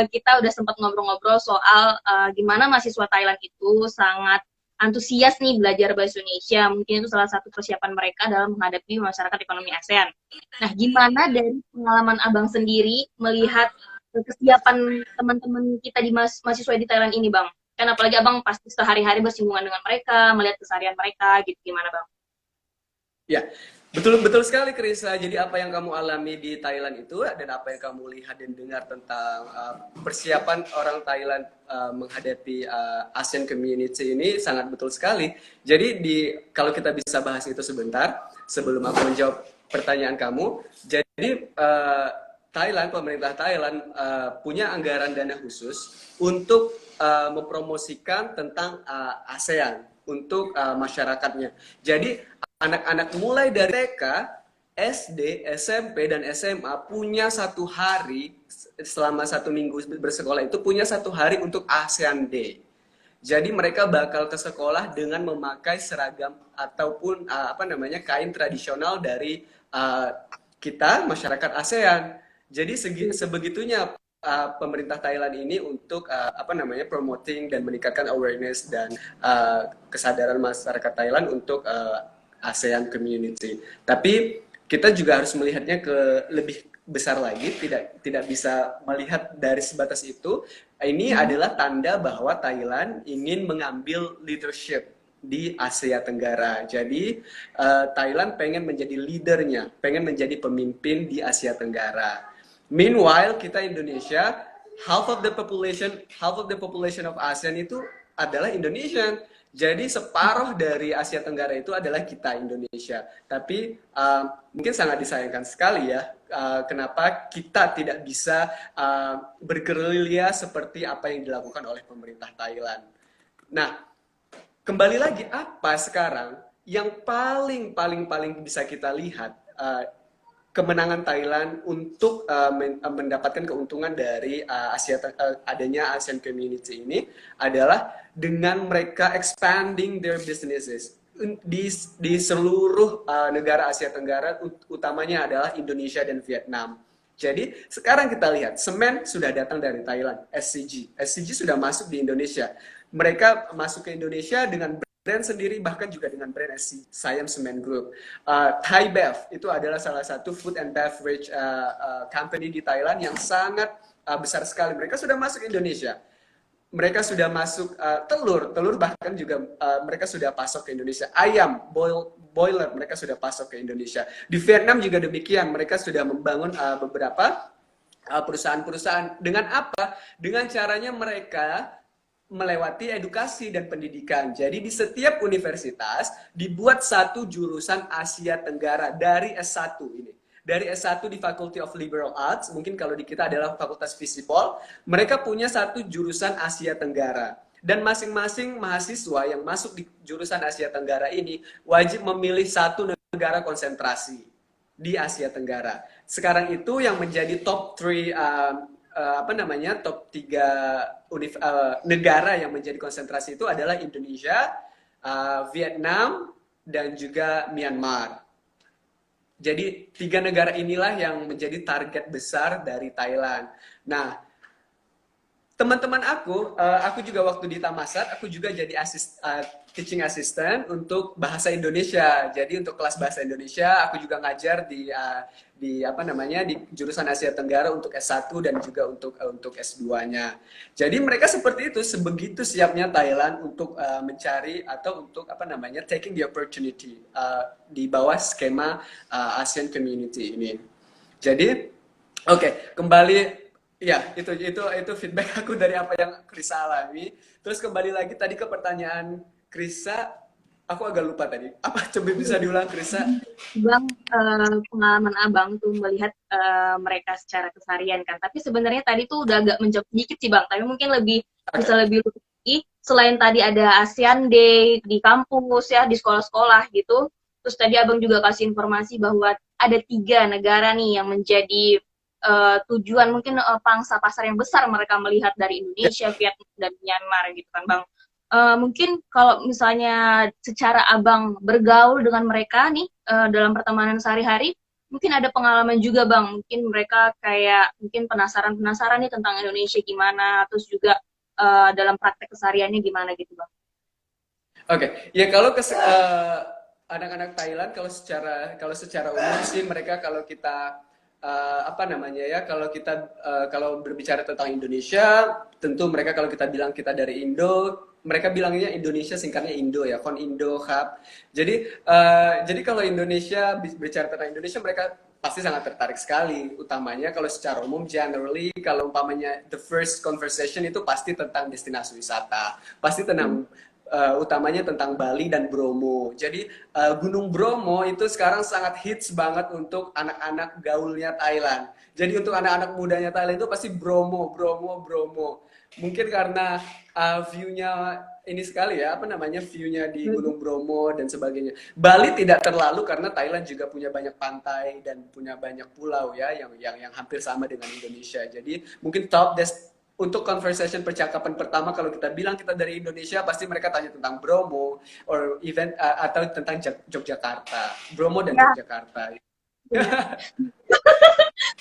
Kita udah sempat ngobrol-ngobrol soal gimana mahasiswa Thailand itu sangat antusias nih belajar bahasa Indonesia. Mungkin itu salah satu persiapan mereka dalam menghadapi masyarakat ekonomi ASEAN. Nah, gimana dari pengalaman Abang sendiri melihat kesiapan teman-teman kita di mahasiswa di Thailand ini, Bang? Kan apalagi Abang pasti sehari-hari bersinggungan dengan mereka, melihat keseharian mereka, gitu. Gimana, Bang? Ya, betul betul sekali Krisa. Jadi apa yang kamu alami di Thailand itu dan apa yang kamu lihat dan dengar tentang persiapan orang Thailand menghadapi Asian Community ini sangat betul sekali. Jadi kalau kita bisa bahas itu sebentar sebelum aku menjawab pertanyaan kamu. Jadi Thailand, pemerintah Thailand punya anggaran dana khusus untuk mempromosikan tentang ASEAN untuk masyarakatnya. Jadi anak-anak mulai dari TK, SD, SMP, dan SMA punya satu hari selama 1 minggu bersekolah itu punya satu hari untuk ASEAN Day. Jadi mereka bakal ke sekolah dengan memakai seragam ataupun apa namanya kain tradisional dari uh, kita masyarakat ASEAN. Jadi sebegitunya pemerintah Thailand ini untuk apa namanya promoting dan meningkatkan awareness dan kesadaran masyarakat Thailand untuk ASEAN Community. Tapi kita juga harus melihatnya ke lebih besar lagi, tidak bisa melihat dari sebatas itu. Ini adalah tanda bahwa Thailand ingin mengambil leadership di Asia Tenggara. Jadi Thailand pengen menjadi leadernya, pengen menjadi pemimpin di Asia Tenggara. Meanwhile, kita Indonesia, half of the population of ASEAN itu adalah Indonesian. Jadi separuh dari Asia Tenggara itu adalah kita Indonesia. Tapi mungkin sangat disayangkan sekali ya, kenapa kita tidak bisa bergerilya seperti apa yang dilakukan oleh pemerintah Thailand. Nah, kembali lagi apa sekarang yang paling bisa kita lihat kemenangan Thailand untuk mendapatkan keuntungan dari adanya ASEAN Community ini adalah dengan mereka expanding their businesses di seluruh negara Asia Tenggara, utamanya adalah Indonesia dan Vietnam. Jadi sekarang kita lihat, semen sudah datang dari Thailand, SCG sudah masuk di Indonesia. Mereka masuk ke Indonesia dengan brand sendiri, bahkan juga dengan brand SCG, Siam Cement Group. Thai Bev itu adalah salah satu food and beverage company di Thailand yang sangat besar sekali. Mereka sudah masuk Indonesia. Mereka sudah masuk telur bahkan juga mereka sudah pasok ke Indonesia. Ayam, boiler, mereka sudah pasok ke Indonesia. Di Vietnam juga demikian, mereka sudah membangun beberapa perusahaan-perusahaan. Dengan apa? Dengan caranya mereka melewati edukasi dan pendidikan. Jadi di setiap universitas dibuat satu jurusan Asia Tenggara dari S1 ini. Dari S1 di Faculty of Liberal Arts, mungkin kalau di kita adalah Fakultas Visipol, mereka punya satu jurusan Asia Tenggara. Dan masing-masing mahasiswa yang masuk di jurusan Asia Tenggara ini wajib memilih satu negara konsentrasi di Asia Tenggara. Sekarang itu yang menjadi top 3 apa namanya top 3 negara yang menjadi konsentrasi itu adalah Indonesia, Vietnam, dan juga Myanmar. Jadi 3 negara inilah yang menjadi target besar dari Thailand. Nah, teman-teman aku juga waktu di Tamasat, aku juga jadi teaching assistant untuk bahasa Indonesia. Jadi untuk kelas bahasa Indonesia, aku juga ngajar di apa namanya di jurusan Asia Tenggara untuk S1 dan juga untuk S2-nya. Jadi mereka seperti itu, sebegitu siapnya Thailand untuk mencari atau untuk apa namanya taking the opportunity di bawah skema ASEAN Community ini. Jadi oke, kembali. Ya, itu feedback aku dari apa yang Krisa alami. Terus kembali lagi tadi ke pertanyaan Krisa, aku agak lupa tadi. Apa coba bisa diulang Krisa? Bang, pengalaman Abang tuh melihat mereka secara keseharian kan. Tapi sebenarnya tadi tuh udah agak menjawab sedikit sih Bang. Tapi mungkin bisa Oke. lebih lagi. Selain tadi ada ASEAN Day di kampus ya, di sekolah-sekolah gitu. Terus tadi Abang juga kasih informasi bahwa ada 3 negara nih yang menjadi tujuan mungkin pangsa pasar yang besar mereka melihat dari Indonesia, Vietnam, dan Myanmar gitu kan Bang. Mungkin kalau misalnya secara abang bergaul dengan mereka nih dalam pertemanan sehari-hari, mungkin ada pengalaman juga Bang, mungkin mereka kayak mungkin penasaran nih tentang Indonesia gimana, terus juga dalam praktek kesehariannya gimana gitu Bang. Oke, ya kalau anak-anak Thailand kalau secara umum sih mereka kalau kita apa namanya ya kalau berbicara tentang Indonesia tentu mereka kalau kita bilang kita dari Indo mereka bilangnya Indonesia singkatnya Indo ya Kon Indo Hub jadi kalau Indonesia bicara tentang Indonesia mereka pasti sangat tertarik sekali utamanya kalau secara umum generally kalau umpamanya the first conversation itu pasti tentang destinasi wisata pasti tentang utamanya tentang Bali dan Bromo. Jadi Gunung Bromo itu sekarang sangat hits banget untuk anak-anak gaulnya Thailand. Jadi untuk anak-anak mudanya Thailand itu pasti Bromo, Bromo, Bromo. Mungkin karena view-nya ini sekali ya, apa namanya view-nya di Gunung Bromo dan sebagainya. Bali tidak terlalu karena Thailand juga punya banyak pantai dan punya banyak pulau ya yang hampir sama dengan Indonesia. Jadi mungkin untuk conversation percakapan pertama kalau kita bilang kita dari Indonesia pasti mereka tanya tentang Bromo or event atau tentang Yogyakarta Bromo dan Ya, Yogyakarta ya.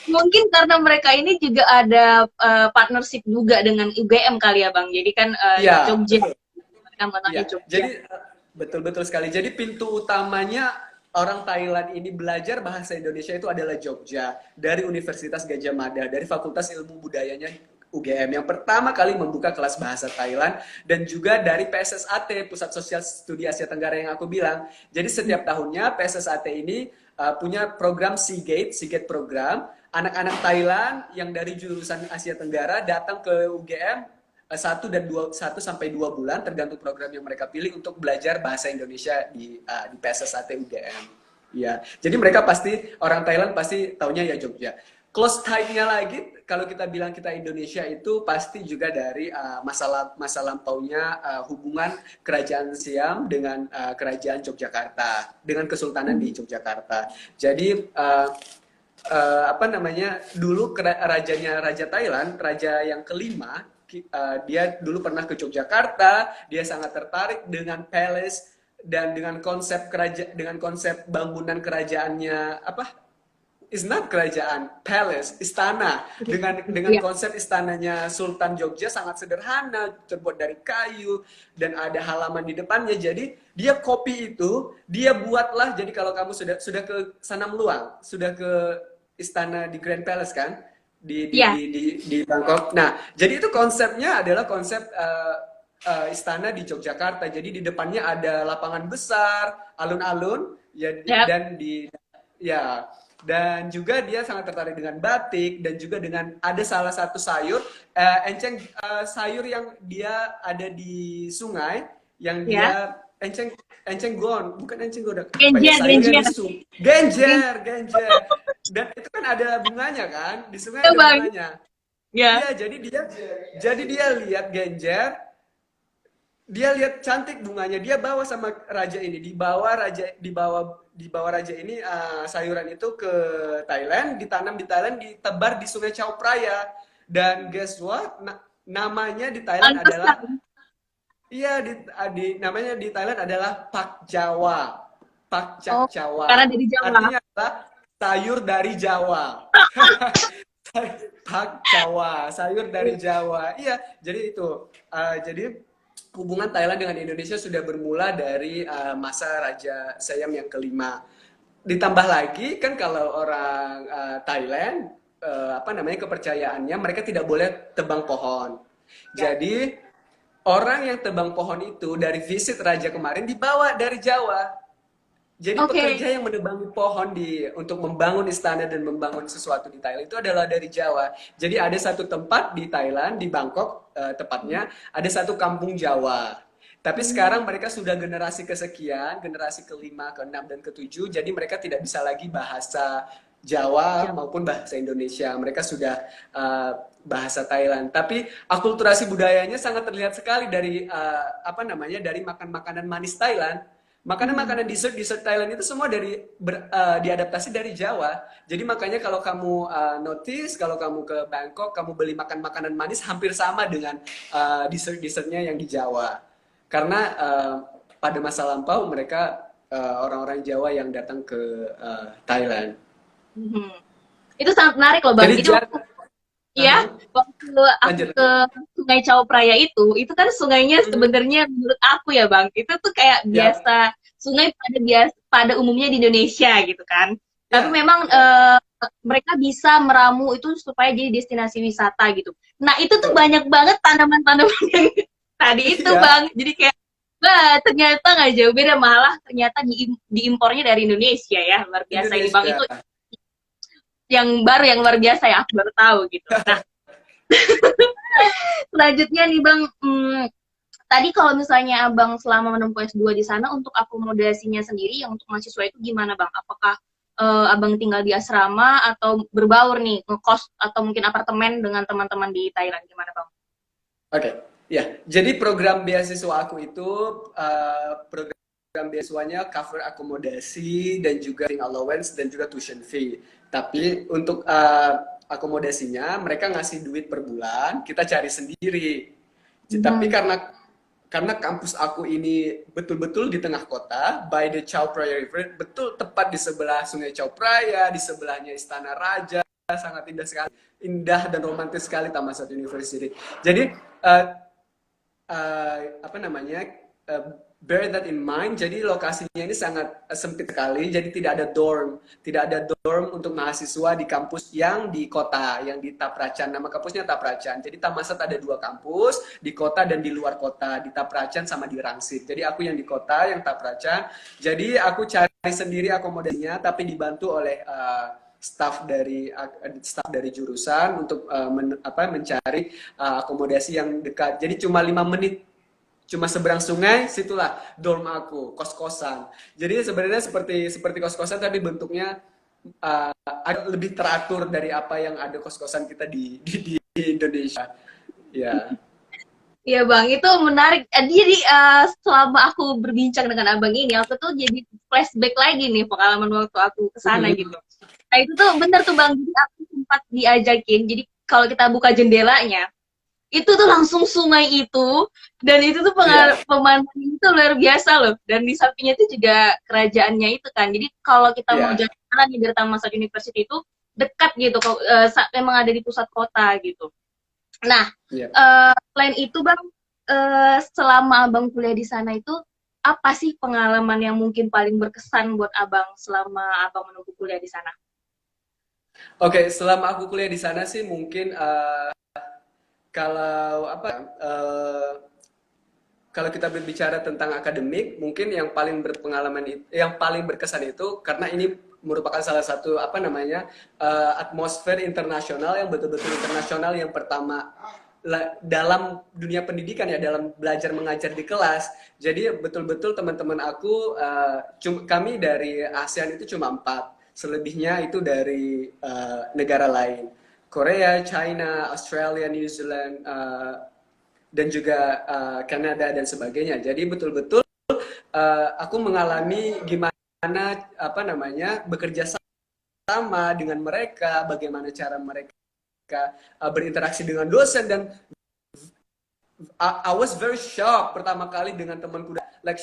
Mungkin karena mereka ini juga ada partnership juga dengan UGM kali ya Bang. Jadi kan ya Jogja, betul mereka mengenai ya Jogja. jadi betul sekali jadi pintu utamanya orang Thailand ini belajar bahasa Indonesia itu adalah Jogja dari Universitas Gadjah Mada dari Fakultas Ilmu Budayanya UGM yang pertama kali membuka kelas bahasa Thailand dan juga dari PSSAT Pusat Sosial Studi Asia Tenggara yang aku bilang. Jadi setiap tahunnya PSSAT ini punya program Seagate program. Anak-anak Thailand yang dari jurusan Asia Tenggara datang ke UGM 1 sampai 2 bulan tergantung program yang mereka pilih untuk belajar bahasa Indonesia di PSSAT UGM. Ya, jadi mereka pasti orang Thailand pasti taunya ya Jogja. Close tie-nya lagi, kalau kita bilang kita Indonesia itu pasti juga dari masa lampaunya hubungan Kerajaan Siam dengan Kerajaan Yogyakarta, dengan Kesultanan di Yogyakarta. Jadi apa namanya, dulu Raja Thailand, raja yang kelima, dia dulu pernah ke Yogyakarta, dia sangat tertarik dengan palace dan dengan konsep bangunan kerajaannya apa is not kerajaan, palace, istana. Dengan Ya. konsep istananya Sultan Jogja sangat sederhana, terbuat dari kayu dan ada halaman di depannya. Jadi dia copy itu, dia buatlah. Jadi kalau kamu sudah ke sana Meluang, sudah ke istana di Grand Palace kan, Ya. di Bangkok. Nah, jadi itu konsepnya adalah konsep istana di Yogyakarta. Jadi di depannya ada lapangan besar, alun-alun, ya, Ya. ya dan juga dia sangat tertarik dengan batik dan juga dengan ada salah satu sayur sayur yang dia ada di sungai yang Ya. dia enceng gon bukan enceng gon banyak Genjer, sayur yang genjer. di sungai genjer dan itu kan ada bunganya kan di sungai Ya, ada Bang. bunganya Ya. iya jadi dia lihat genjer dia lihat cantik bunganya dia bawa sama raja ini dibawa raja ini sayuran itu ke Thailand ditanam di Thailand ditebar di Sungai Chao Phraya dan guess what namanya di Thailand adalah Pantesan. iya namanya di Thailand adalah Pak Jawa Pak Cak Oh, karena Jawa dari Jawa. artinya adalah sayur dari Jawa Pak Jawa sayur dari Jawa iya jadi itu jadi hubungan Thailand dengan Indonesia sudah bermula dari masa Raja Siam yang kelima. Ditambah lagi kan kalau orang Thailand apa namanya kepercayaannya mereka tidak boleh tebang pohon. Jadi orang yang tebang pohon itu dari visit raja kemarin dibawa dari Jawa. Jadi Oke. pekerja yang menebangi pohon untuk membangun istana dan membangun sesuatu di Thailand itu adalah dari Jawa. Jadi ada satu tempat di Thailand, di Bangkok tepatnya, ada satu kampung Jawa. Tapi sekarang mereka sudah generasi kesekian, generasi kelima, keenam, dan ketujuh, jadi mereka tidak bisa lagi bahasa Jawa maupun bahasa Indonesia. Mereka sudah bahasa Thailand. Tapi akulturasi budayanya sangat terlihat sekali dari apa namanya dari makan makanan manis Thailand. Makanan-makanan dessert Thailand itu semua diadaptasi dari Jawa. Jadi makanya kalau kamu notice, kalau kamu ke Bangkok, kamu beli makan makanan manis hampir sama dengan dessert-dessertnya yang di Jawa. Karena pada masa lampau mereka orang-orang Jawa yang datang ke Thailand. Mhm. Itu sangat menarik loh Bang. Jadi Jadi waktu ya, uh-huh. waktu aku Lanjut, ke lanjut. Sungai Chao Phraya itu kan sungainya Mhm. sebenarnya menurut aku ya Bang, itu tuh kayak Ya, biasa sungai pada umumnya di Indonesia gitu kan. Tapi ya, memang ya, mereka bisa meramu itu supaya jadi destinasi wisata gitu. Nah, itu tuh betul. banyak banget tanaman-tanaman yang tadi itu Iya, Bang. Jadi kayak wah, ternyata nggak jauh beda, malah ternyata diimpornya dari Indonesia ya. Luar biasa ini Bang. Indonesia. Itu yang baru, yang luar biasa ya, aku baru tahu gitu. Nah, selanjutnya nih Bang, tadi kalau misalnya Abang selama menempuh S2 di sana, untuk akomodasinya sendiri yang untuk mahasiswa itu gimana Bang? Apakah Abang tinggal di asrama atau berbaur nih, ngekos atau mungkin apartemen dengan teman-teman di Thailand, gimana Bang? Oke, ya. Jadi program beasiswa aku itu program beasiswanya cover akomodasi dan juga living allowance dan juga tuition fee. Tapi untuk akomodasinya mereka ngasih duit per bulan, kita cari sendiri. Tapi Hmm. karena kampus aku ini betul-betul di tengah kota, by the Chao Phraya River, betul tepat di sebelah Sungai Chao Phraya, di sebelahnya Istana Raja, sangat indah sekali, indah dan romantis sekali Thammasat University. Jadi uh, apa namanya, bear that in mind. Jadi lokasinya ini sangat sempit sekali. Jadi tidak ada dorm untuk mahasiswa di kampus yang di kota, yang di Tapracan. Nama kampusnya Tapracan. Jadi Tamasat ada dua kampus, di kota dan di luar kota, di Tapracan sama di Rangsit. Jadi aku yang di kota, yang Tapracan. Jadi aku cari sendiri akomodasinya, tapi dibantu oleh staff dari jurusan untuk mencari akomodasi yang dekat. Jadi cuma 5 menit, cuma seberang sungai, situlah dorm aku, kos-kosan. Jadi sebenarnya seperti seperti kos-kosan, tapi bentuknya agak lebih teratur dari apa yang ada kos-kosan kita di Indonesia. Ya. Iya Bang, itu menarik. Jadi selama aku berbincang dengan Abang ini, aku tuh jadi flashback lagi nih pengalaman waktu aku ke sana gitu. Nah itu tuh bener tuh Bang, jadi aku sempat diajakin, jadi kalau kita buka jendelanya, itu tuh langsung sungai itu, dan itu tuh Iya. pemandangan itu luar biasa loh. Dan di sampingnya itu juga kerajaannya itu kan. Jadi kalau kita mau Iya. jalan di dari Taman Sari University itu dekat gitu, memang ada di pusat kota gitu. Nah, Iya. selain itu Bang, selama Abang kuliah di sana itu, apa sih pengalaman yang mungkin paling berkesan buat Abang selama Abang menempuh kuliah di sana? Oke, selama aku kuliah di sana sih mungkin kalau apa kalau kita berbicara tentang akademik, mungkin yang paling berpengalaman, yang paling berkesan itu karena ini merupakan salah satu apa namanya atmosfer internasional yang betul-betul internasional yang pertama dalam dunia pendidikan ya, dalam belajar mengajar di kelas. Jadi betul-betul teman-teman aku, kami dari ASEAN itu cuma 4, selebihnya itu dari negara lain. Korea, China, Australia, New Zealand, dan juga Kanada dan sebagainya. Jadi betul-betul aku mengalami gimana apa namanya bekerja sama dengan mereka, bagaimana cara mereka berinteraksi dengan dosen, dan I was very shocked pertama kali dengan temanku, like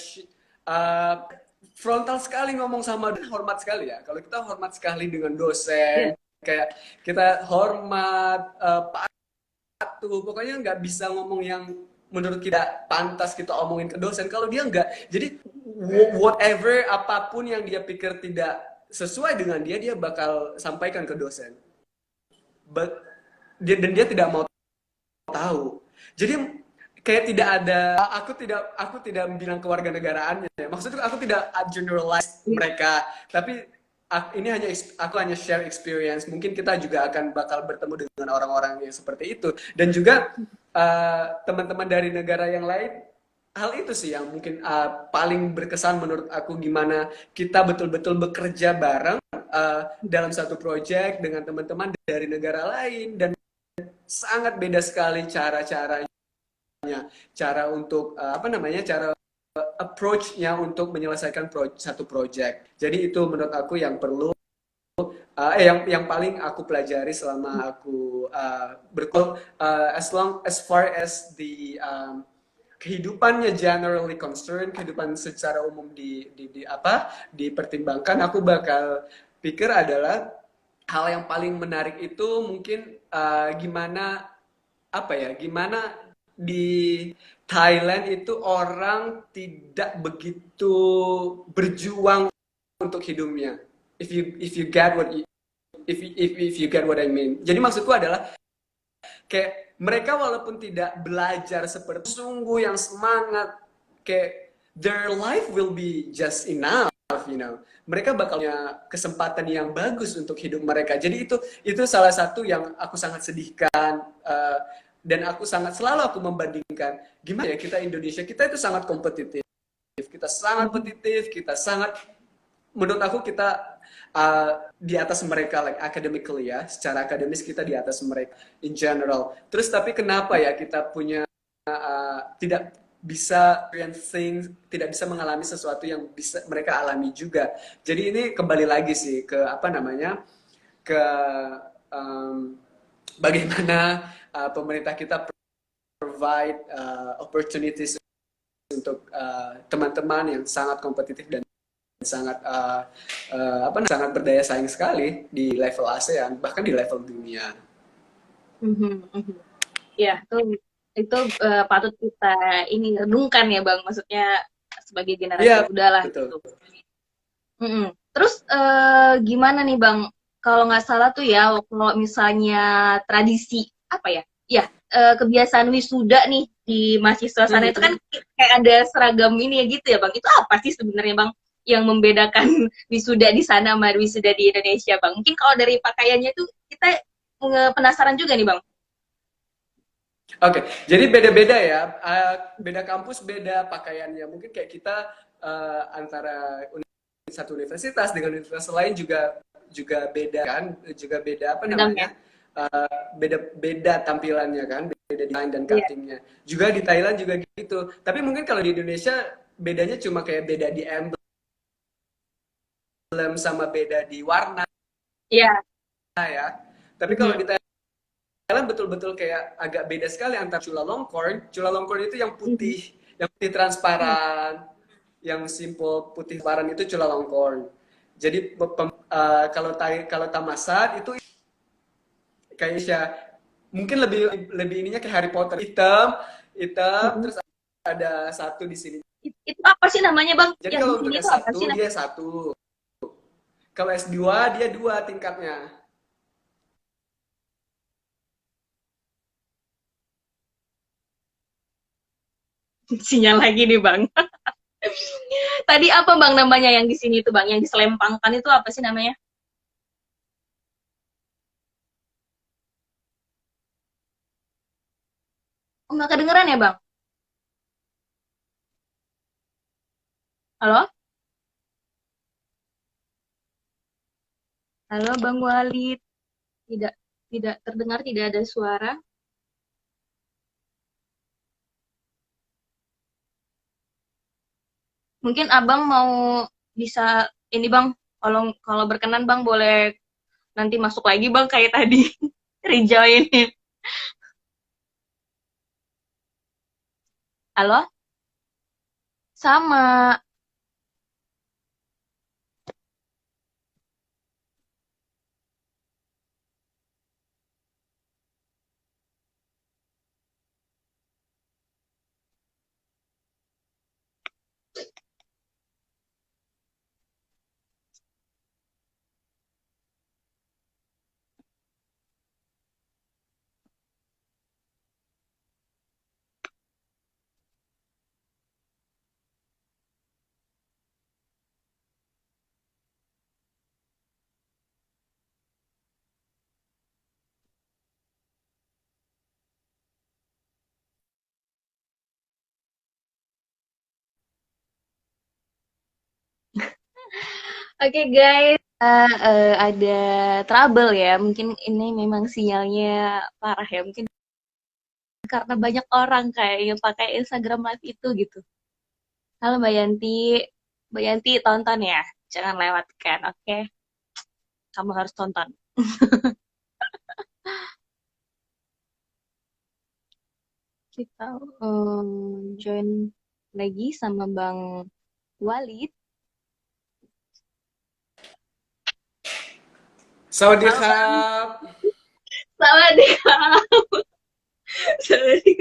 uh, frontal sekali ngomong sama, dan hormat sekali ya. Kalau kita hormat sekali dengan Iya. dosen, kayak kita hormat, patuh, pokoknya nggak bisa ngomong yang menurut kita pantas kita omongin ke dosen kalau dia nggak. Jadi whatever, apapun yang dia pikir tidak sesuai dengan dia, dia bakal sampaikan ke dosen. But dan dia tidak mau tahu. Jadi kayak tidak ada, aku tidak bilang kewarganegaraannya. Maksudku aku tidak generalize Iya. mereka, tapi ini hanya aku hanya share experience. Mungkin kita juga akan bakal bertemu dengan orang-orang yang seperti itu, dan juga teman-teman dari negara yang lain. Hal itu sih yang mungkin paling berkesan menurut aku, gimana kita betul-betul bekerja bareng dalam satu project dengan teman-teman dari negara lain, dan sangat beda sekali cara-caranya, cara untuk apa namanya, cara approach-nya untuk menyelesaikan satu project. Jadi itu menurut aku yang perlu yang paling aku pelajari selama aku as far as the kehidupannya generally concerned, kehidupan secara umum dipertimbangkan, aku bakal pikir adalah hal yang paling menarik itu mungkin gimana apa ya, gimana di Thailand itu orang tidak begitu berjuang untuk hidupnya. If you get what if you get what I mean. Jadi maksudku adalah kayak mereka walaupun tidak belajar seperti sungguh yang semangat, kayak their life will be just enough, you know. Mereka bakalnya kesempatan yang bagus untuk hidup mereka. Jadi itu salah satu yang aku sangat sedihkan, dan aku sangat selalu aku membandingkan gimana ya kita Indonesia, kita itu sangat kompetitif. Kita sangat kompetitif, kita sangat, menurut aku kita di atas mereka, like academically ya, secara akademis kita di atas mereka in general. Terus tapi kenapa ya kita punya tidak bisa tidak bisa mengalami sesuatu yang bisa mereka alami juga. Jadi ini kembali lagi sih ke apa namanya, ke bagaimana pemerintah kita provide opportunities untuk teman-teman yang sangat kompetitif dan sangat sangat berdaya saing sekali di level ASEAN, bahkan di level dunia. Ya, itu patut kita ini renungkan ya Bang, maksudnya sebagai generasi muda lah gitu. Terus gimana nih Bang, kalau nggak salah tuh ya, kalau misalnya tradisi apa ya, ya kebiasaan wisuda nih di mahasiswa sana itu kan kayak ada seragam ini ya gitu ya Bang. Itu apa sih sebenarnya Bang yang membedakan wisuda di sana sama wisuda di Indonesia Bang? Mungkin kalau dari pakaiannya tuh kita penasaran juga nih Bang. Oke, jadi beda-beda ya, beda kampus beda pakaiannya. Mungkin kayak kita antara satu universitas dengan universitas lain juga beda kan, juga beda apa namanya, beda tampilannya kan, beda desain dan cuttingnya. Juga di Thailand juga gitu. Tapi mungkin kalau di Indonesia bedanya cuma kayak beda di emblem sama beda di warna. Iya. Ya. Tapi kalau di Thailand betul-betul kayak agak beda sekali antara Chulalongkorn. Chulalongkorn itu yang putih transparan, yang simple putih transparan itu Chulalongkorn. Jadi kalau Thammasat itu kayaknya mungkin lebih ininya kayak Harry Potter, hitam terus ada satu di sini. Itu apa sih namanya Bang? Jadi kalau untuk S1 dia satu. Kalau S2 dia 2 tingkatnya. Sinyal lagi nih Bang. Tadi apa Bang namanya yang di sini itu Bang, yang diselempangkan itu apa sih namanya? Oh, nggak kedengeran ya Bang? Halo? Halo Bang Walid. Tidak tidak terdengar, tidak ada suara. Mungkin Abang mau bisa ini Bang, kalau kalau berkenan Bang boleh nanti masuk lagi Bang kayak tadi. Rejoin. Halo? Sama. Oke guys, ada trouble ya. Mungkin ini memang sinyalnya parah ya. Mungkin karena banyak orang kayak yang pakai Instagram Live itu gitu. Halo Mbak Yanti tonton ya, jangan lewatkan, oke? Kamu harus tonton. Kita join lagi sama Bang Walid. Sawadee Halo Bang. krap. Sawadee. Sawadee. ส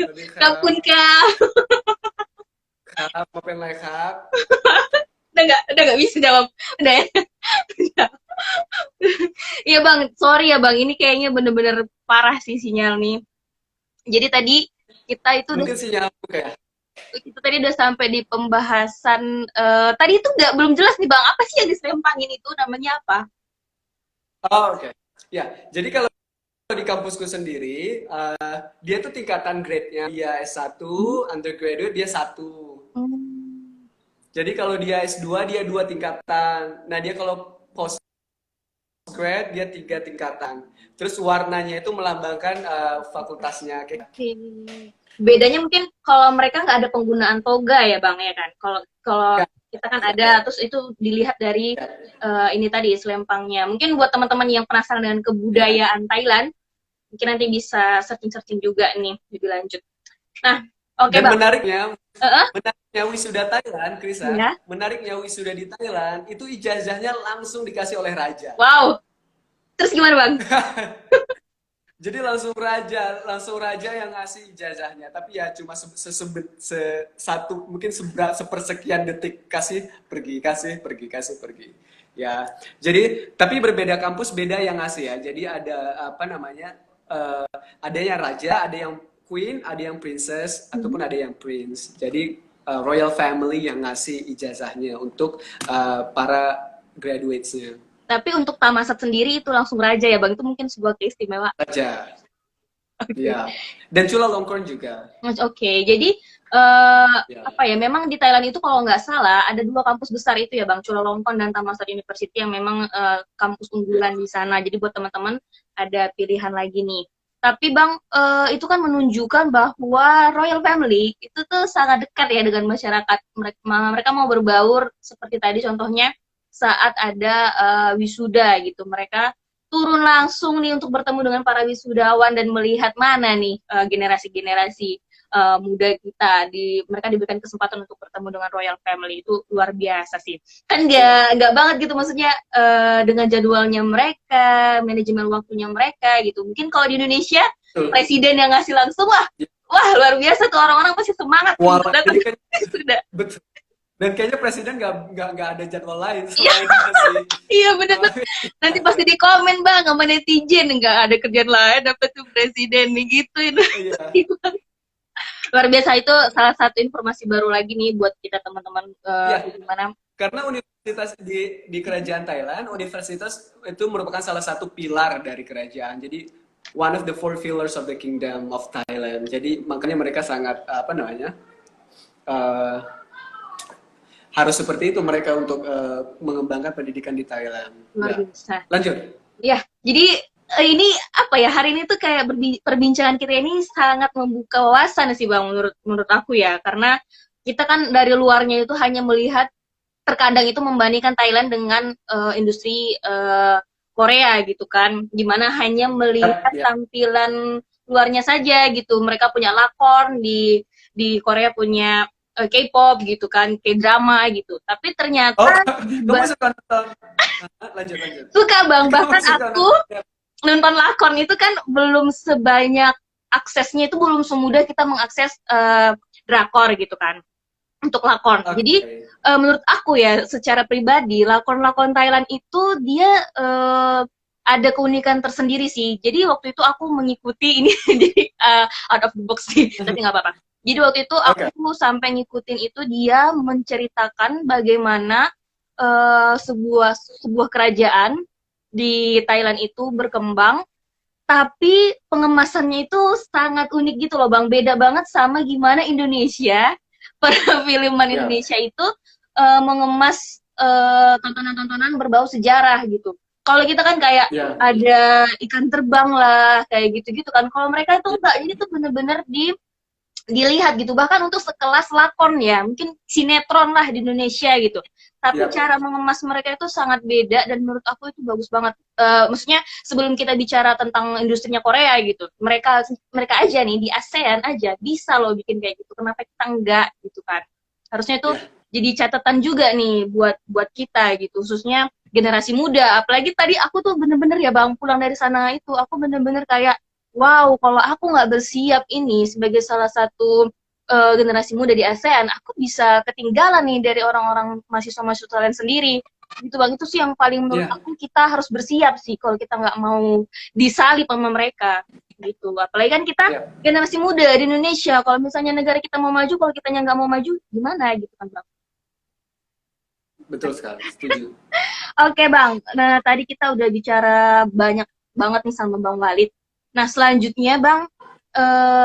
วัสดีค ข รั อบคุณบค่ะครับมาเป็นไรครับudah nggak bisa jawab udah ya. Iya bang, sorry ya bang, ini kayaknya bener-bener parah sih sinyal nih. Jadi tadi kita itu udah mungkin sinyal aku ya. kita tadi udah sampai di pembahasan tadi itu nggak belum jelas nih bang, apa sih yang diselempangin itu namanya apa? Oh, oke. Ya, jadi kalau di kampusku sendiri, dia tuh tingkatan grade-nya. Dia Hmm. S1, undergraduate dia satu. Hmm. Jadi kalau dia S2 dia dua tingkatan. Nah, dia kalau postgrad dia tiga tingkatan. Terus warnanya itu melambangkan fakultasnya. Kayak Oke. Bedanya mungkin kalau mereka nggak ada penggunaan toga ya bang ya kan? Kalau kalau ya, kita kan ya, ada, terus itu dilihat dari ya, ini tadi selempangnya. Mungkin buat teman-teman yang penasaran dengan ya. kebudayaan Thailand, mungkin nanti bisa searching-searching juga nih lebih lanjut. Nah, oke Dan bang. Uh-uh. menariknya wisuda Thailand, Krisa, Ya. menariknya wisuda di Thailand itu ijazahnya langsung dikasih oleh raja. Wow. Terus gimana bang? Jadi langsung raja yang ngasih ijazahnya. Tapi ya cuma satu mungkin sepersekian detik kasih pergi. Ya, jadi tapi berbeda kampus beda yang ngasih ya. Jadi ada apa namanya? Ada yang raja, ada yang queen, ada yang princess, ataupun ada yang prince. Jadi royal family yang ngasih ijazahnya untuk para graduates-nya. Tapi untuk Tamasat sendiri itu langsung raja ya bang. Itu mungkin sebuah keistimewaan. Raja, Oke. ya. Dan Chulalongkorn juga. Oke, jadi Ya. apa ya? Memang di Thailand itu kalau nggak salah ada dua kampus besar itu ya Bang, Chulalongkorn dan Thammasat University yang memang kampus Ya. unggulan di sana. Jadi buat teman-teman ada pilihan lagi nih. Tapi Bang, itu kan menunjukkan bahwa Royal Family itu tuh sangat dekat ya dengan masyarakat. Mereka mau berbaur seperti tadi contohnya saat ada wisuda gitu. Mereka turun langsung nih untuk bertemu dengan para wisudawan dan melihat mana nih generasi-generasi muda kita mereka diberikan kesempatan untuk bertemu dengan royal family itu luar biasa sih kan Iya. nggak banget gitu maksudnya dengan jadwalnya mereka manajemen waktunya mereka gitu mungkin kalau di Indonesia Betul. presiden yang ngasih langsung Ya. wah luar biasa tuh orang-orang pasti semangat untuk Walau datang jadi kan sudah betul. Dan kayaknya presiden nggak ada jadwal lain iya selain itu sih. iya bener tuh nanti pasti di komen bang sama netizen nggak ada kerjaan lain dapat tuh presiden nih gitu Iya. luar biasa itu salah satu informasi baru lagi nih buat kita teman-teman Iya. gimana Karena universitas di kerajaan Thailand, universitas itu merupakan salah satu pilar dari kerajaan. Jadi one of the four pillars of the kingdom of Thailand. Jadi makanya mereka sangat apa namanya eh, harus seperti itu mereka untuk mengembangkan pendidikan di Thailand. luar Ya, biasa lanjut. ya jadi ini apa ya hari ini tuh kayak perbincangan kita ini sangat membuka wawasan sih bang menurut menurut aku ya karena kita kan dari luarnya itu hanya melihat terkadang itu membandingkan Thailand dengan industri Korea gitu kan gimana hanya melihat Ya, tampilan luarnya saja gitu mereka punya lakon di Korea punya K-pop gitu kan K-drama gitu tapi oh, ternyata kamu suka nonton? Lanjut, lanjut. suka bang Kamu bahkan suka aku nonton? nonton lakon itu kan belum sebanyak aksesnya itu belum semudah kita mengakses drakor gitu kan untuk lakon. Jadi Oke. menurut aku ya secara pribadi lakon-lakon Thailand itu dia ada keunikan tersendiri sih. Jadi waktu itu aku mengikuti ini jadi out of the box sih, tapi nggak apa-apa. Jadi waktu itu Oke. aku sampai ngikutin itu dia menceritakan bagaimana sebuah kerajaan di Thailand itu berkembang tapi pengemasannya itu sangat unik gitu loh Bang. Beda banget sama gimana Indonesia, perfilman Ya, Indonesia itu mengemas tontonan-tontonan berbau sejarah gitu. Kalau kita kan kayak ya, ada ikan terbang lah, kayak gitu-gitu kan. Kalau mereka itu enggak, jadi tuh bener-bener dilihat gitu bahkan untuk sekelas lakon ya mungkin sinetron lah di Indonesia gitu tapi ya. cara mengemas mereka itu sangat beda dan menurut aku itu bagus banget maksudnya sebelum kita bicara tentang industrinya Korea gitu mereka mereka aja nih di ASEAN aja bisa loh bikin kayak gitu kenapa kita enggak gitu kan harusnya itu Ya. jadi catatan juga nih buat kita gitu, khususnya generasi muda. Apalagi tadi aku tuh bener-bener ya Bang, pulang dari sana itu aku bener-bener kayak wow, kalau aku nggak bersiap ini sebagai salah satu generasi muda di ASEAN, aku bisa ketinggalan nih dari orang-orang mahasiswa-mahasiswa lain sendiri. Gitu Bang, itu sih yang paling menurut Iya, aku kita harus bersiap sih kalau kita nggak mau disalip sama mereka. Gitu. Apalagi kan kita iya, generasi muda di Indonesia, kalau misalnya negara kita mau maju, kalau kitanya nggak mau maju, gimana gitu kan Bang? betul sekali, setuju. Oke Bang, nah tadi kita udah bicara banyak banget nih sama Bang Walid. Nah selanjutnya Bang,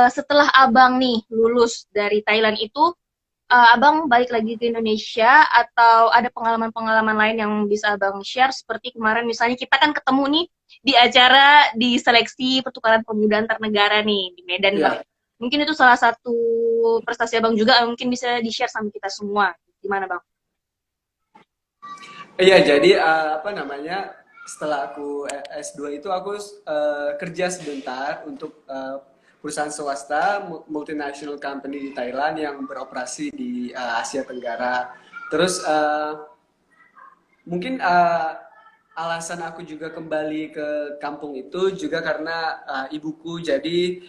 setelah Abang nih lulus dari Thailand itu, Abang balik lagi ke Indonesia atau ada pengalaman-pengalaman lain yang bisa Abang share seperti kemarin misalnya kita kan ketemu nih di acara di seleksi pertukaran pemuda antar negara nih di Medan Bang. Iya, Mungkin itu salah satu prestasi Abang juga, mungkin bisa di-share sama kita semua. Gimana Bang? iya. Jadi apa namanya? Setelah aku S2 itu aku kerja sebentar untuk perusahaan swasta multinational company di Thailand yang beroperasi di Asia Tenggara. Terus mungkin alasan aku juga kembali ke kampung itu juga karena ibuku. Jadi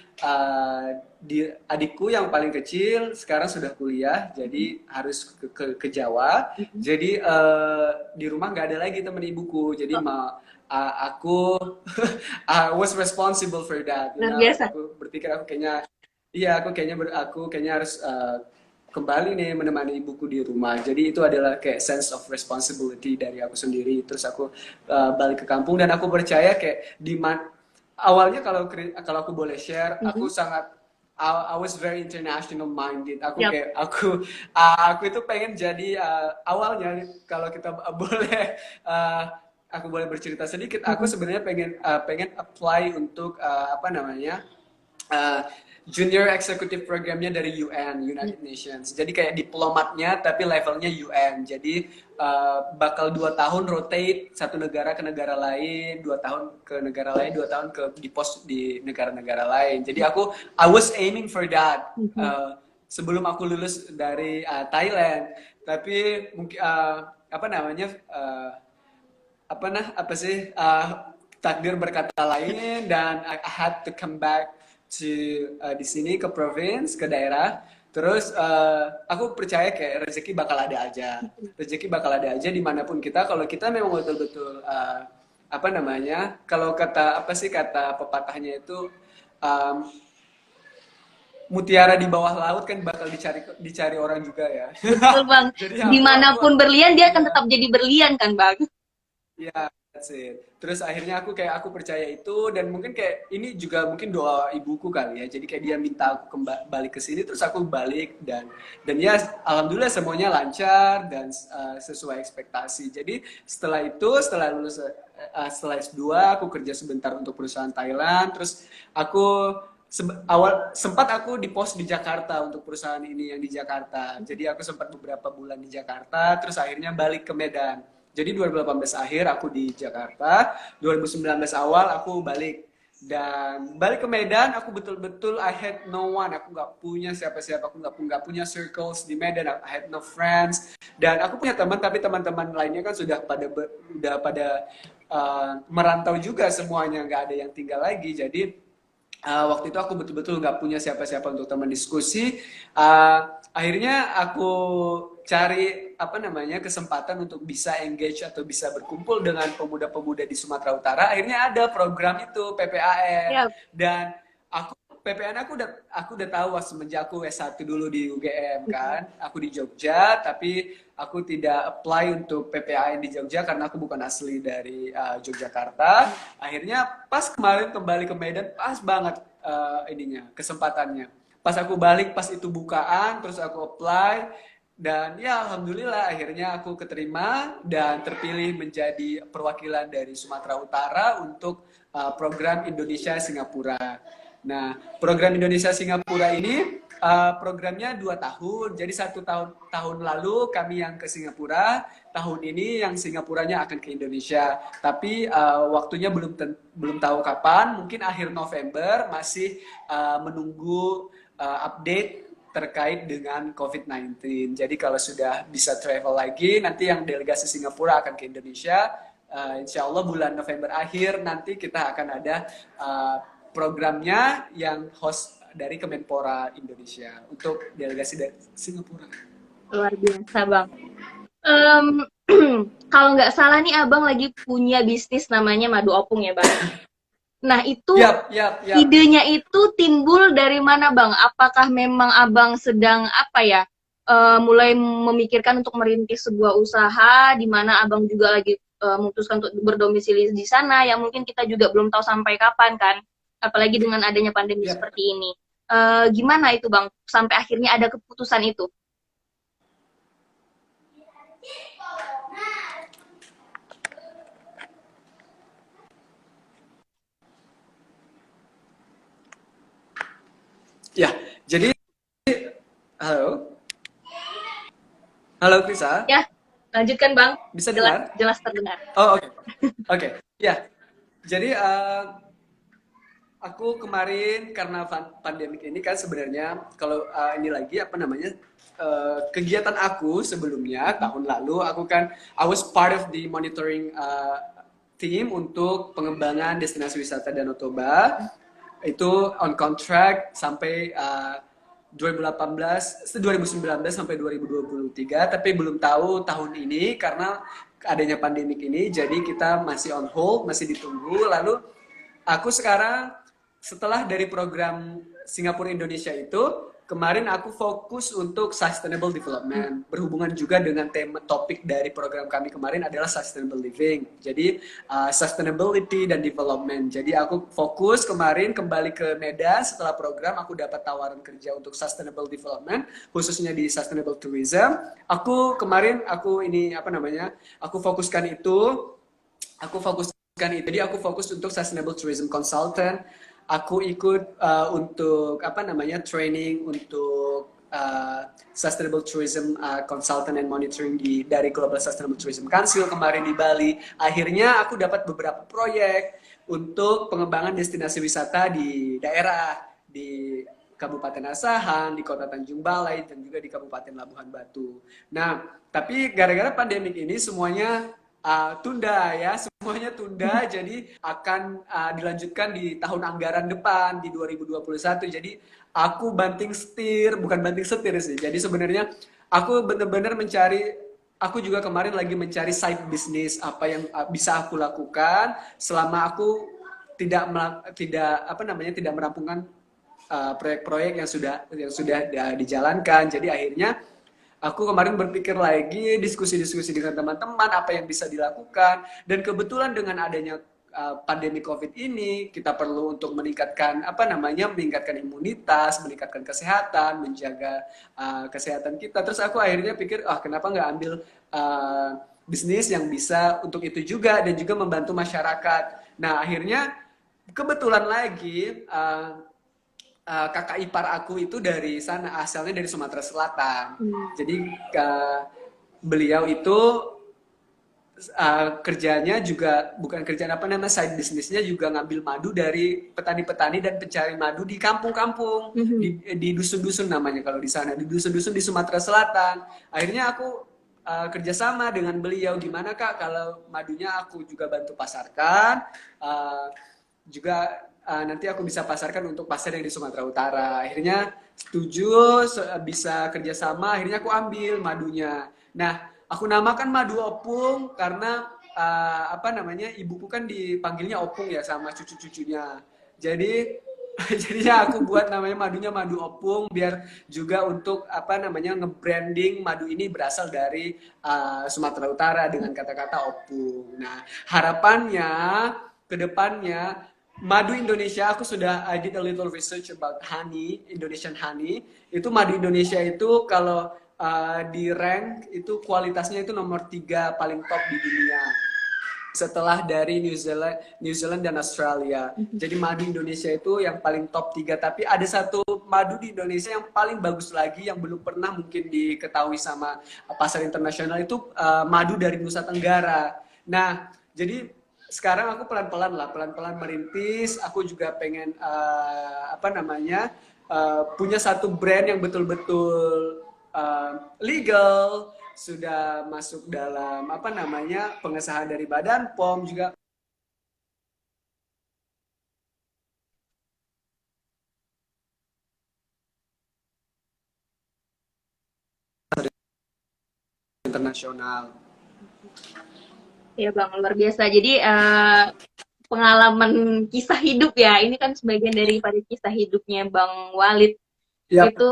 adikku yang paling kecil sekarang sudah kuliah, jadi harus ke Jawa. Jadi di rumah nggak ada lagi temen ibuku. Jadi aku I was responsible for that. You Luar know, biasa. aku berpikir iya aku kayaknya harus kembali nih menemani ibuku di rumah. Jadi itu adalah kayak sense of responsibility dari aku sendiri. Terus aku balik ke kampung dan aku percaya kayak awalnya kalau aku boleh share, aku sangat I was very international minded. Yap. Aku itu pengen jadi awalnya kalau kita boleh aku boleh bercerita sedikit. Aku sebenarnya pengen apply untuk apa namanya uh, junior executive programnya dari UN, United Nations. Jadi kayak diplomatnya tapi levelnya UN. Jadi bakal 2 tahun rotate satu negara ke negara lain, 2 tahun ke negara lain, 2 tahun ke di pos di negara-negara lain. Jadi I was aiming for that sebelum aku lulus dari Thailand. Tapi mungkin apa namanya apa sih takdir berkata lain dan I had to come back to di sini ke province ke daerah. Terus aku percaya kayak rezeki bakal ada aja dimanapun kita kalau kita memang betul-betul apa namanya kalau kata apa sih kata pepatahnya itu um, mutiara di bawah laut kan bakal dicari orang juga ya. Betul Bang. Jadi Dimanapun berlian, dia akan iya. tetap jadi berlian kan Bang? Iya, that's it. Terus akhirnya aku percaya itu dan mungkin kayak ini juga mungkin doa ibuku kali ya. Jadi kayak dia minta aku balik ke sini terus aku balik dan ya alhamdulillah semuanya lancar dan sesuai ekspektasi. Jadi setelah lulus setelah S2 aku kerja sebentar untuk perusahaan Thailand terus aku sempat aku di pos di Jakarta untuk perusahaan ini yang di Jakarta. Jadi aku sempat beberapa bulan di Jakarta terus akhirnya balik ke Medan. Jadi 2018 akhir aku di Jakarta, 2019 awal aku balik dan balik ke Medan aku betul-betul I had no one, aku nggak punya siapa-siapa, aku nggak punya circles di Medan, I had no friends dan aku punya teman tapi teman-teman lainnya kan udah pada merantau juga semuanya nggak ada yang tinggal lagi jadi waktu itu aku betul-betul nggak punya siapa-siapa untuk teman diskusi. Akhirnya aku cari apa namanya kesempatan untuk bisa engage atau bisa berkumpul dengan pemuda-pemuda di Sumatera Utara. Akhirnya ada program itu PPAN Yap. dan PPAN aku udah tahu semenjak aku S1 dulu di UGM kan. Aku di Jogja tapi aku tidak apply untuk PPAN di Jogja karena aku bukan asli dari Yogyakarta. Akhirnya pas kemarin kembali ke Medan pas banget ininya kesempatannya. Pas aku balik pas itu bukaan terus aku apply dan ya alhamdulillah akhirnya aku keterima dan terpilih menjadi perwakilan dari Sumatera Utara untuk program Indonesia Singapura. Nah, program Indonesia Singapura ini programnya 2 tahun. Jadi 1 tahun lalu kami yang ke Singapura, tahun ini yang Singapuranya akan ke Indonesia. Tapi waktunya belum tahu kapan. Mungkin akhir November masih menunggu update terkait dengan COVID-19. Jadi kalau sudah bisa travel lagi, nanti yang delegasi Singapura akan ke Indonesia. Insya Allah bulan November akhir nanti kita akan ada programnya yang host dari Kemenpora Indonesia untuk delegasi dari Singapura. Luar biasa, Bang. Em, kalau nggak salah nih Abang lagi punya bisnis namanya Madu Opung ya, Bang. Nah, itu Yap. idenya itu timbul dari mana, Bang? Apakah memang Abang sedang apa ya, mulai memikirkan untuk merintis sebuah usaha di mana Abang juga lagi memutuskan untuk berdomisili di sana yang mungkin kita juga belum tahu sampai kapan kan, apalagi dengan adanya pandemi Yap. seperti ini. Gimana itu, Bang? Sampai akhirnya ada keputusan itu? Ya, jadi halo. Halo Krisa. Ya, lanjutkan Bang. Bisa Jelas, dengar? jelas terdengar. Oh, oke. Oke. Ya. Jadi aku kemarin karena pandemik ini kan sebenarnya kalau ini lagi apa namanya kegiatan aku sebelumnya tahun lalu aku kan I was part of the monitoring team untuk pengembangan destinasi wisata Danau Toba itu on contract sampai 2019 sampai 2023 tapi belum tahu tahun ini karena adanya pandemik ini jadi kita masih on hold masih ditunggu lalu aku sekarang setelah dari program Singapura Indonesia itu kemarin aku fokus untuk sustainable development berhubungan juga dengan tema topik dari program kami kemarin adalah sustainable living jadi sustainability dan development jadi aku fokus kemarin kembali ke Medan setelah program aku dapat tawaran kerja untuk sustainable development khususnya di sustainable tourism aku kemarin aku ini apa namanya aku fokuskan itu jadi aku fokus untuk sustainable tourism consultant aku ikut untuk apa namanya training untuk sustainable tourism consultant and monitoring dari Global Sustainable Tourism Council kemarin di Bali. Akhirnya aku dapat beberapa proyek untuk pengembangan destinasi wisata di daerah di Kabupaten Asahan, di Kota Tanjung Balai, dan juga di Kabupaten Labuhan Batu. Nah, tapi gara-gara pandemik ini semuanya tunda ya, semuanya tunda, jadi akan dilanjutkan di tahun anggaran depan di 2021. Jadi aku bukan banting setir sih. Jadi sebenarnya aku benar-benar aku juga kemarin lagi mencari side business apa yang bisa aku lakukan selama aku tidak merampungkan proyek-proyek yang sudah dijalankan. Jadi akhirnya aku kemarin berpikir lagi, diskusi-diskusi dengan teman-teman apa yang bisa dilakukan dan kebetulan dengan adanya pandemi Covid ini kita perlu untuk meningkatkan meningkatkan imunitas, meningkatkan kesehatan, menjaga kesehatan kita. Terus aku akhirnya pikir, kenapa nggak ambil bisnis yang bisa untuk itu juga dan juga membantu masyarakat. Nah akhirnya kebetulan lagi kakak ipar aku itu dari sana asalnya dari Sumatera Selatan. Jadi beliau itu kerjanya juga bukan kerjaan side bisnisnya juga ngambil madu dari petani-petani dan pencari madu di kampung-kampung di dusun-dusun namanya kalau di sana di dusun-dusun di Sumatera Selatan. Akhirnya aku kerjasama dengan beliau gimana Kak kalau madunya aku juga bantu pasarkan juga nanti aku bisa pasarkan untuk pasar yang di Sumatera Utara. Akhirnya setuju bisa kerjasama. Akhirnya aku ambil madunya. Nah, aku namakan madu opung karena ibuku kan dipanggilnya opung ya sama cucu-cucunya. Jadi jadinya aku buat namanya madunya madu opung biar juga untuk nge-branding madu ini berasal dari Sumatera Utara dengan kata-kata opung. Nah, harapannya ke depannya madu Indonesia, aku sudah I did a little research about honey, Indonesian honey. Itu madu Indonesia itu kalau di rank itu kualitasnya itu nomor 3 paling top di dunia. Setelah dari New Zealand dan Australia. Jadi madu Indonesia itu yang paling top 3. Tapi ada satu madu di Indonesia yang paling bagus lagi yang belum pernah mungkin diketahui sama pasar internasional itu madu dari Nusa Tenggara. Nah, jadi sekarang aku pelan-pelan merintis. Aku juga pengen punya satu brand yang betul-betul legal, sudah masuk dalam apa namanya pengesahan dari Badan POM juga internasional. Ya Bang, luar biasa. Jadi pengalaman kisah hidup ya, ini kan sebagian daripada kisah hidupnya Bang Walid. Yap, Itu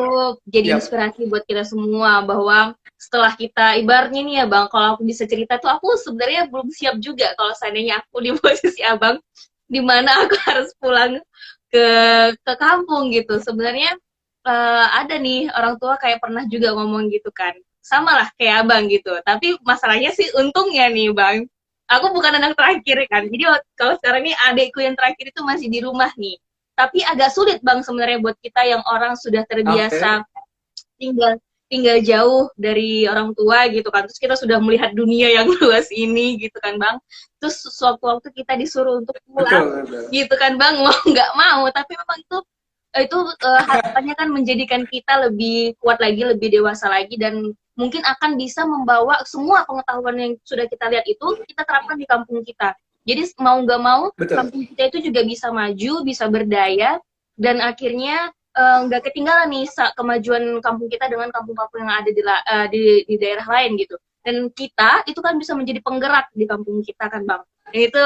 jadi yap. inspirasi buat kita semua bahwa setelah kita ibaratnya nih ya Bang, kalau aku bisa cerita tuh aku sebenarnya belum siap juga kalau seandainya aku di posisi Abang di mana aku harus pulang ke kampung gitu. Sebenarnya ada nih orang tua kayak pernah juga ngomong gitu kan. Sama lah kayak Abang gitu. Tapi masalahnya sih untungnya nih Bang, aku bukan anak terakhir kan. Jadi kalau sekarang ini adekku yang terakhir itu masih di rumah nih. Tapi agak sulit Bang sebenarnya buat kita yang orang sudah Oke. terbiasa tinggal tinggal jauh dari orang tua gitu kan. Terus kita sudah melihat dunia yang luas ini gitu kan Bang. Terus suatu waktu kita disuruh untuk pulang Betul, betul. gitu kan Bang, mau nggak mau. Tapi memang itu harapannya kan menjadikan kita lebih kuat lagi, lebih dewasa lagi, dan mungkin akan bisa membawa semua pengetahuan yang sudah kita lihat itu kita terapkan di kampung kita. Jadi mau nggak mau Betul. kampung kita itu juga bisa maju, bisa berdaya, dan akhirnya nggak ketinggalan nih kemajuan kampung kita dengan kampung-kampung yang ada di daerah lain gitu. Dan kita itu kan bisa menjadi penggerak di kampung kita kan Bang. Dan itu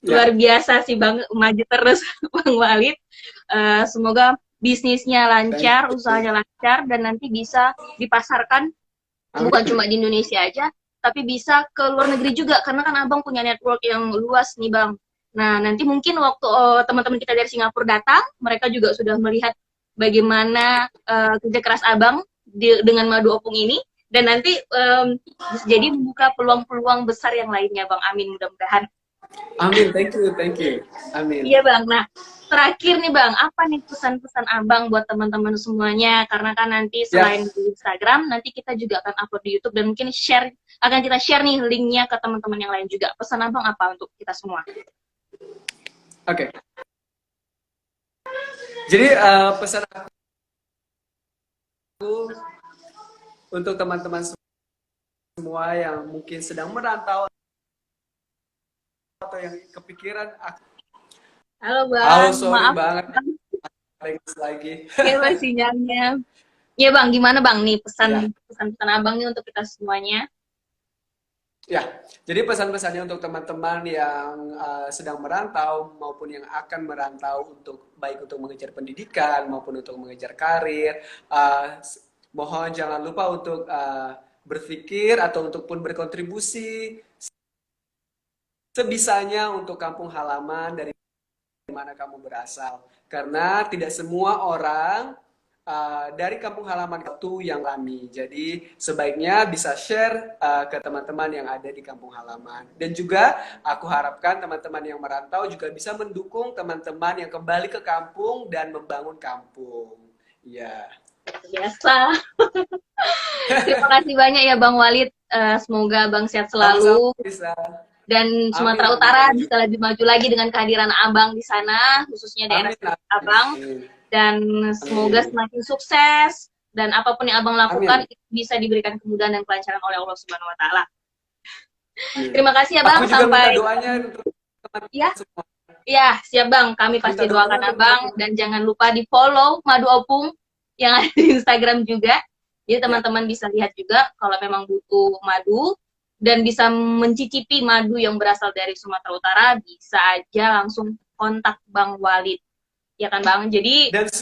luar Ya. biasa sih Bang, maju terus Bang Walid. Semoga bisnisnya Thank lancar, you. usahanya lancar, dan nanti bisa dipasarkan bukan Amin. cuma di Indonesia aja, tapi bisa ke luar negeri juga, karena kan Abang punya network yang luas nih Bang. Nah, nanti mungkin waktu teman-teman kita dari Singapura datang, mereka juga sudah melihat bagaimana kerja keras Abang dengan madu opung ini, dan nanti jadi membuka peluang-peluang besar yang lainnya Bang. Amin, mudah-mudahan. Amin. Thank you, thank you. Amin. Iya Bang. Nah, terakhir nih Bang, apa nih pesan-pesan Abang buat teman-teman semuanya? Karena kan nanti Ya, selain di Instagram, nanti kita juga akan upload di YouTube, dan mungkin akan kita share nih linknya ke teman-teman yang lain juga. Pesan Abang apa untuk kita semua? oke. Jadi pesan aku untuk teman-teman semua yang mungkin sedang merantau atau yang kepikiran, Halo halo, Bang, sorry maaf banget lagi. ya Bang sinyalnya. Ya Bang, gimana Bang nih Ya, pesan-pesan Abang nih untuk kita semuanya? ya. Jadi pesan-pesannya untuk teman-teman yang sedang merantau maupun yang akan merantau untuk baik untuk mengejar pendidikan maupun untuk mengejar karir, mohon jangan lupa untuk berpikir atau untuk pun berkontribusi sebisanya untuk kampung halaman dari mana kamu berasal. Karena tidak semua orang dari kampung halaman itu yang alami. Jadi sebaiknya bisa share ke teman-teman yang ada di kampung halaman. Dan juga aku harapkan teman-teman yang merantau juga bisa mendukung teman-teman yang kembali ke kampung dan membangun kampung. Ya. Biasa. Terima kasih banyak ya Bang Walid. Semoga Bang sehat Sama-sama selalu, bisa. dan Amin, Sumatera amin. Utara Kamu bisa juga. lebih maju lagi dengan kehadiran Abang di sana, khususnya daerah Amin, amin, Abang, amin. dan semoga Amin. semakin sukses, dan apapun yang Abang lakukan Amin. itu bisa diberikan kemudahan dan kelancaran oleh Allah Subhanahu wa taala. Amin. Terima kasih ya Aku Bang, juga minta sampai doanya untuk ya. teman-teman semua. Ya, siap Bang. Kami Minta pasti doanya doakan untuk Abang, teman-teman. dan jangan lupa di-follow Madu Opung yang ada di Instagram juga. Jadi Ya. teman-teman bisa lihat juga kalau memang butuh madu dan bisa mencicipi madu yang berasal dari Sumatera Utara, bisa aja langsung kontak Bang Walid. Ya kan Bang? Jadi Dan ya.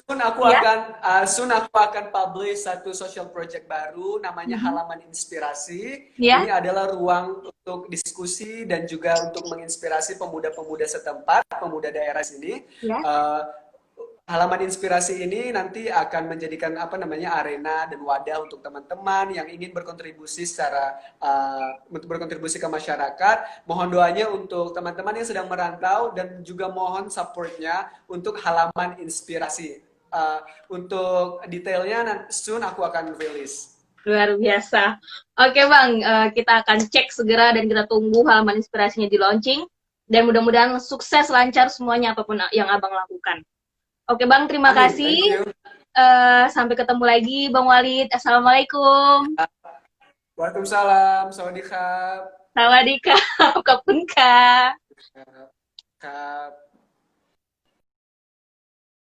soon aku akan publish satu social project baru namanya Mhm. Halaman Inspirasi. Ini Ya, adalah ruang untuk diskusi dan juga untuk menginspirasi pemuda-pemuda setempat, pemuda daerah sini. ya. Eh, Halaman Inspirasi ini nanti akan menjadikan apa namanya arena dan wadah untuk teman-teman yang ingin berkontribusi secara untuk berkontribusi ke masyarakat. Mohon doanya untuk teman-teman yang sedang merantau dan juga mohon supportnya untuk Halaman Inspirasi. Untuk detailnya soon aku akan rilis. Luar biasa. Oke Bang, kita akan cek segera dan kita tunggu halaman inspirasinya di launching. Dan mudah-mudahan sukses, lancar semuanya apapun yang Abang lakukan. Oke Bang, terima Amin. Thank kasih. you. Sampai ketemu lagi, Bang Walid. Assalamualaikum. Waalaikumsalam, sawadee khap. Sawadee krap.ขอบคุณค่ะครับ